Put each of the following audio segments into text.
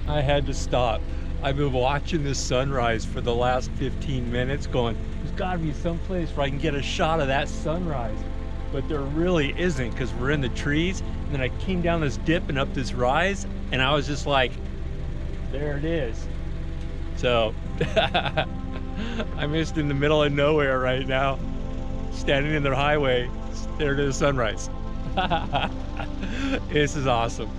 I had to stop. I've been watching this sunrise for the last 15 minutes going, there's gotta be some place where I can get a shot of that sunrise. But there really isn't because we're in the trees. And then I came down this dip and up this rise and I was just like, there it is. So I'm just in the middle of nowhere right now, standing in the highway, staring at the sunrise. This is awesome.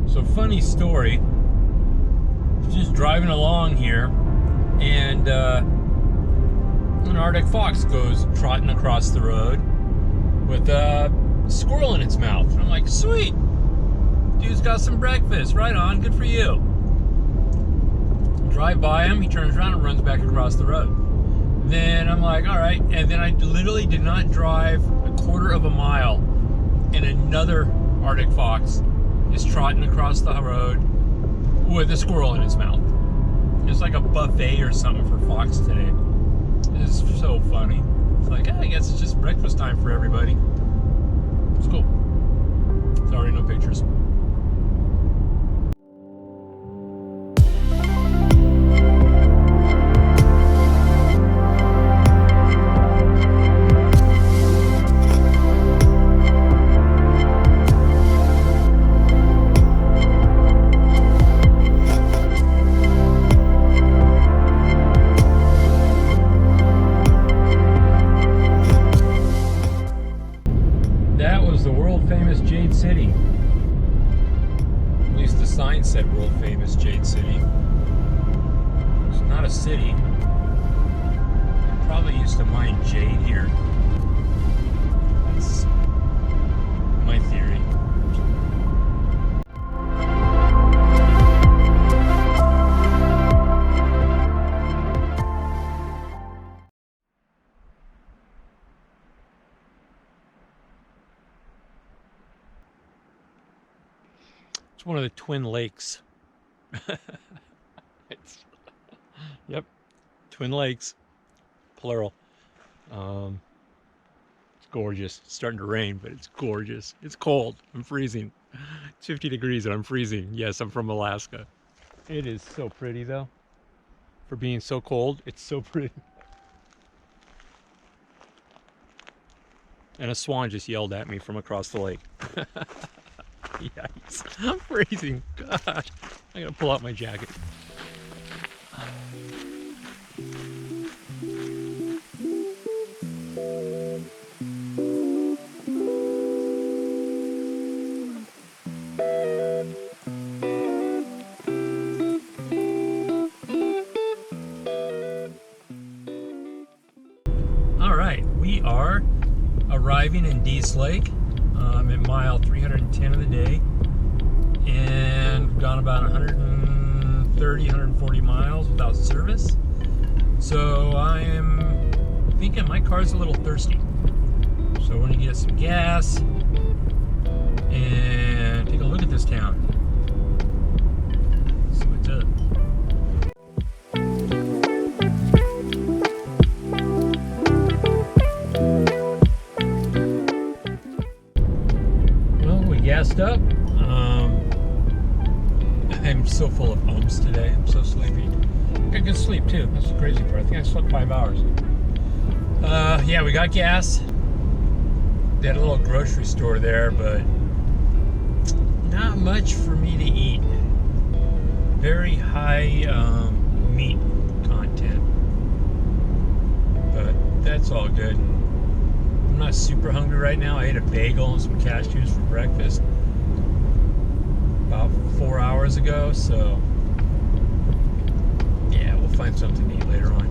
So funny story, just driving along here and an Arctic fox goes trotting across the road with a squirrel in its mouth. And I'm like, sweet, dude's got some breakfast, right on, good for you. Drive by him, he turns around and runs back across the road. Then I'm like, all right, and then I literally did not drive a quarter of a mile and another Arctic fox is trotting across the road with a squirrel in his mouth. It's like a buffet or something for fox today. It's so funny. It's like, I guess it's just breakfast time for everybody. It's cool. Sorry, no pictures. Famous Jade City. At least the sign said world famous Jade City. It's not a city. They probably used to mine jade here. That's my theory. It's one of the Twin Lakes. Yep, Twin Lakes, plural. It's gorgeous. It's starting to rain, but it's gorgeous. It's cold. I'm freezing. It's 50 degrees and I'm freezing. Yes, I'm from Alaska. It is so pretty though. For being so cold, it's so pretty. And a swan just yelled at me from across the lake. Yikes, I'm freezing. Gosh, I gotta pull out my jacket. All right, we are arriving in Dease Lake. I'm at mile 310 of the day, and we've gone about 130, 140 miles without service. So I am thinking my car's a little thirsty. So we're gonna get some gas and take a look at this town. See what's up. Gassed up. I'm so full of ums today. I'm so sleepy. I got good sleep too. That's the crazy part. I think I slept 5 hours. Yeah, we got gas. They had a little grocery store there, but not much for me to eat. Very high meat content, but that's all good. I'm not super hungry right now. I ate a bagel and some cashews for breakfast about 4 hours ago, so yeah, we'll find something to eat later on.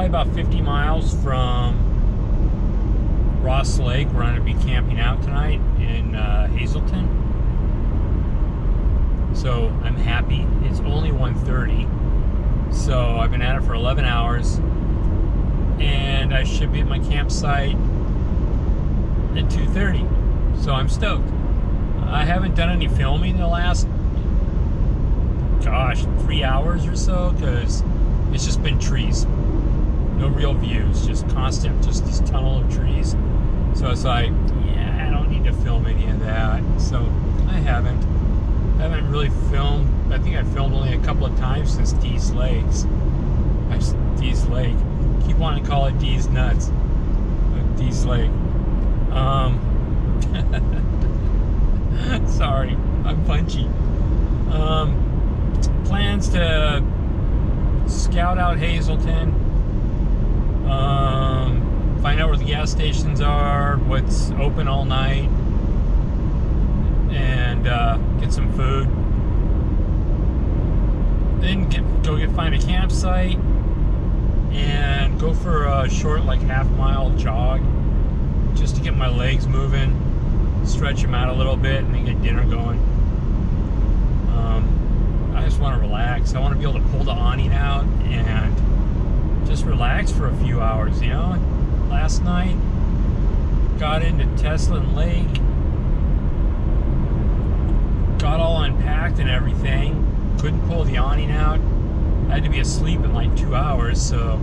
probably about 50 miles from Ross Lake, where I'm going to be camping out tonight in Hazleton. So I'm happy. It's only 1:30. So I've been at it for 11 hours. And I should be at my campsite at 2:30. So I'm stoked. I haven't done any filming in the last, 3 hours or so, because it's just been trees. No real views, just constant, just this tunnel of trees. So it's like, yeah, I don't need to film any of that. So I haven't really filmed. I think I filmed only a couple of times since Dee's Lakes. Dee's Lake. Keep wanting to call it Dee's Nuts. Dee's Lake. Sorry, I'm punchy. Plans to scout out Hazleton. Find out where the gas stations are, what's open all night, and get some food. Then find a campsite and go for a short, like, half-mile jog, just to get my legs moving, stretch them out a little bit, and then get dinner going. I just want to relax. I want to be able to pull the awning out and just relax for a few hours, you know? Last night, got into Teslin Lake, got all unpacked and everything, couldn't pull the awning out. I had to be asleep in like 2 hours, so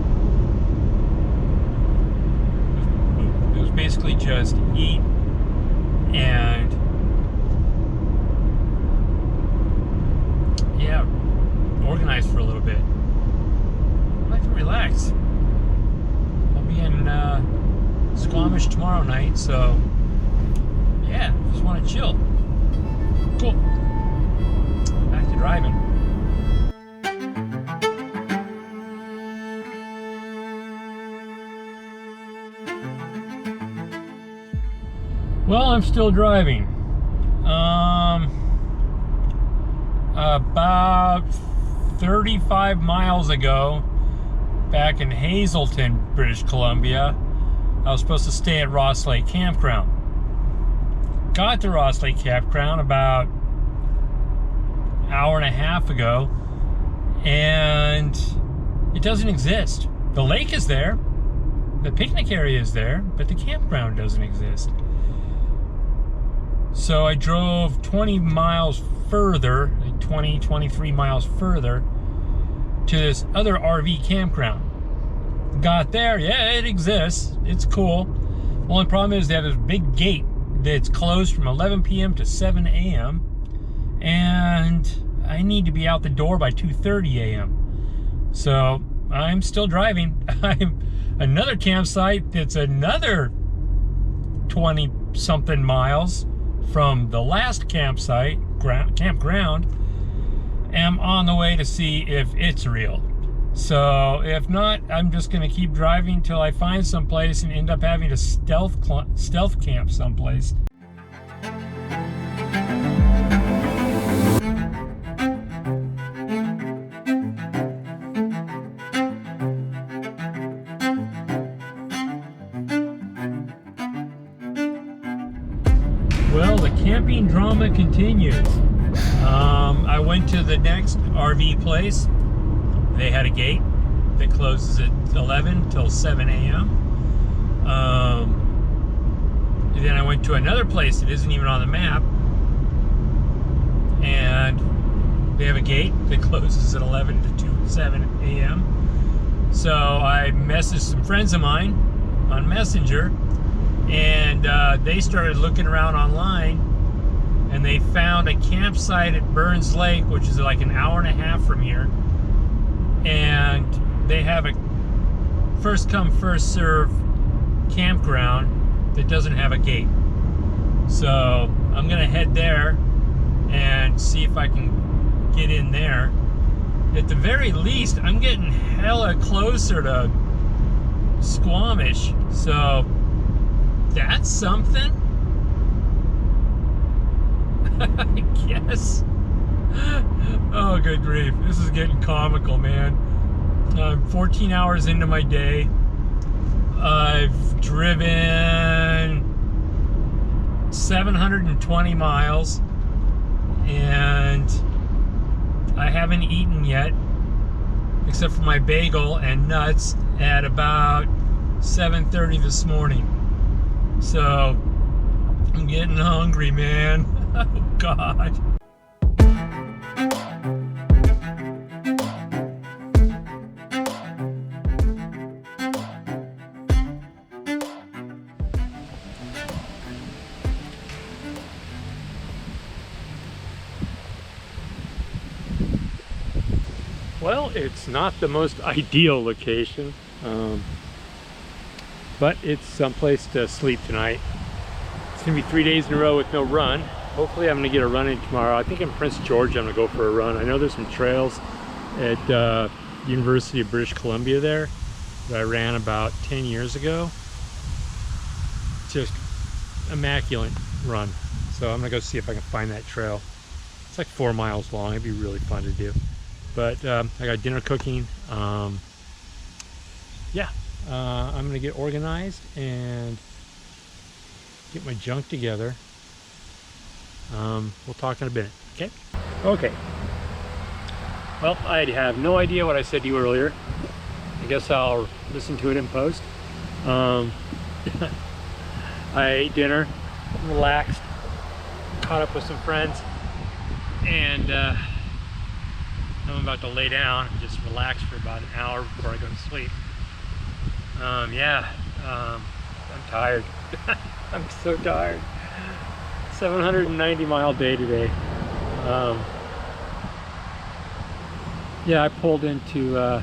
it was basically just eat and organize for a little bit. I like to relax. I'll be in Squamish tomorrow night, so yeah, just want to chill. Cool. Back to driving. Well, I'm still driving. About 35 miles ago, back in Hazleton, British Columbia, I was supposed to stay at Ross Lake Campground. Got to Ross Lake Campground about an hour and a half ago, and it doesn't exist. The lake is there, the picnic area is there, but the campground doesn't exist. So I drove 20 miles further, like 23 miles further, to this other RV campground. Got there, yeah, it exists. It's cool. Only problem is they have this big gate that's closed from 11 p.m. to 7 a.m. And I need to be out the door by 2:30 a.m. So I'm still driving. I'm another campsite that's another 20-something miles from the last campground, am on the way to see if it's real. So if not, I'm just going to keep driving till I find someplace and end up having to stealth camp someplace. Well, the camping drama continues. I went to the next RV place. They had a gate that closes at 11 till 7 a.m. Then I went to another place that isn't even on the map, and they have a gate that closes at 11 to 7 a.m. So I messaged some friends of mine on Messenger, and they started looking around online, and they found a campsite at Burns Lake, which is like an hour and a half from here, and they have a first come first serve campground that doesn't have a gate. So I'm gonna head there and see if I can get in there. At the very least, I'm getting hella closer to Squamish, so that's something. I guess. Oh, good grief. This is getting comical, man. I'm 14 hours into my day. I've driven 720 miles and I haven't eaten yet, except for my bagel and nuts at about 7:30 this morning. So I'm getting hungry, man. Oh God. Well, it's not the most ideal location, but it's someplace to sleep tonight. It's gonna be 3 days in a row with no run. Hopefully I'm gonna get a run in tomorrow. I think in Prince George I'm gonna go for a run. I know there's some trails at University of British Columbia there that I ran about 10 years ago. Just immaculate run. So I'm gonna go see if I can find that trail. It's like 4 miles long. It'd be really fun to do. But I got dinner cooking. Yeah, I'm gonna get organized and get my junk together. We'll talk in a bit, okay? Okay. Well, I have no idea what I said to you earlier. I guess I'll listen to it in post. I ate dinner, relaxed, caught up with some friends, and I'm about to lay down and just relax for about an hour before I go to sleep. I'm tired. I'm so tired. 790 mile day today. Yeah, I pulled into, I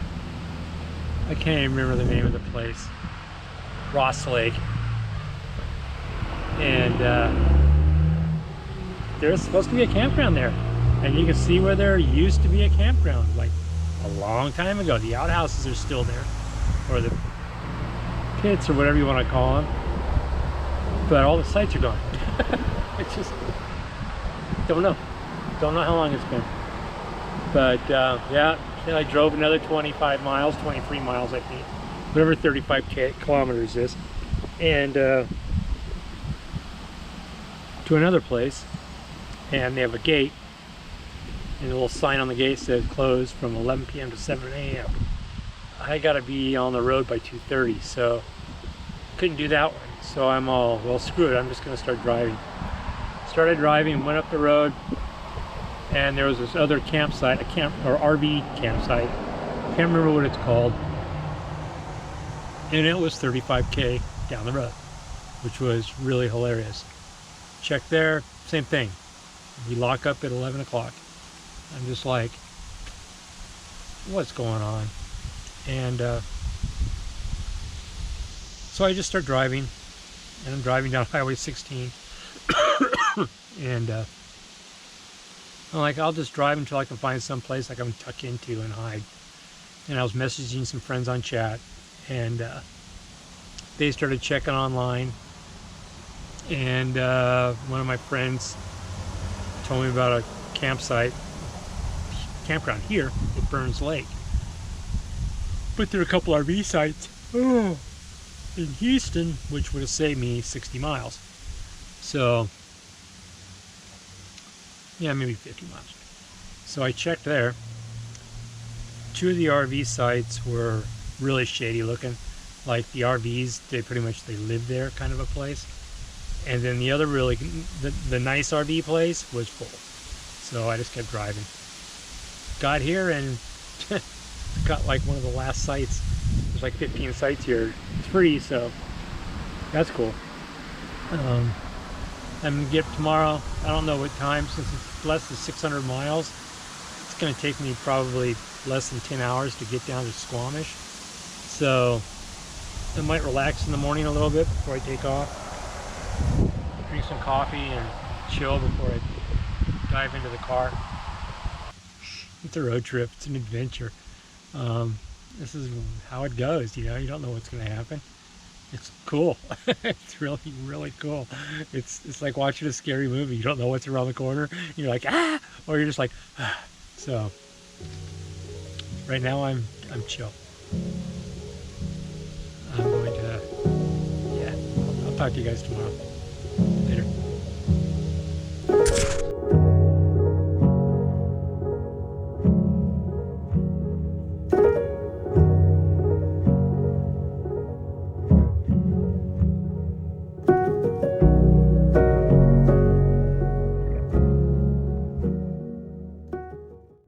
can't even remember the name of the place. Ross Lake. And there's supposed to be a campground there. And you can see where there used to be a campground, like a long time ago. The outhouses are still there, or the pits, or whatever you want to call them. But all the sites are gone. It's just, don't know how long it's been. But yeah, then I drove another 25 miles, 23 miles I think, whatever 35 kilometers is, and to another place, and they have a gate. And a little sign on the gate said closed from 11 p.m. to 7 a.m. I gotta be on the road by 2:30, so couldn't do that one. So I'm all, well, screw it, I'm just gonna start driving. Started driving, went up the road, and there was this other campsite, or RV campsite. I can't remember what it's called. And it was 35K down the road, which was really hilarious. Check there, same thing. We lock up at 11 o'clock. I'm just like, what's going on? And so I just start driving, and I'm driving down Highway 16. And I'm like, I'll just drive until I can find some place I can tuck into and hide. And I was messaging some friends on chat, and they started checking online. And one of my friends told me about a campground here at Burns Lake. But there are a couple RV sites in Houston, which would have saved me 60 miles. So, yeah, maybe 50 miles. So I checked there. 2 of the RV sites were really shady looking. Like the RVs, they live there kind of a place. And then the other the nice RV place was full. So I just kept driving. Got here and got like one of the last sites. There's like 15 sites here. It's free, so that's cool. I'm gonna get up tomorrow. I don't know what time, since it's less than 600 miles. It's gonna take me probably less than 10 hours to get down to Squamish. So I might relax in the morning a little bit before I take off. Drink some coffee and chill before I dive into the car. It's a road trip. It's an adventure. This is how it goes. You know, you don't know what's going to happen. It's cool. It's really, really cool. It's like watching a scary movie. You don't know what's around the corner. You're like, or you're just like, ah. So right now I'm chill. I'm going to, yeah, I'll talk to you guys tomorrow.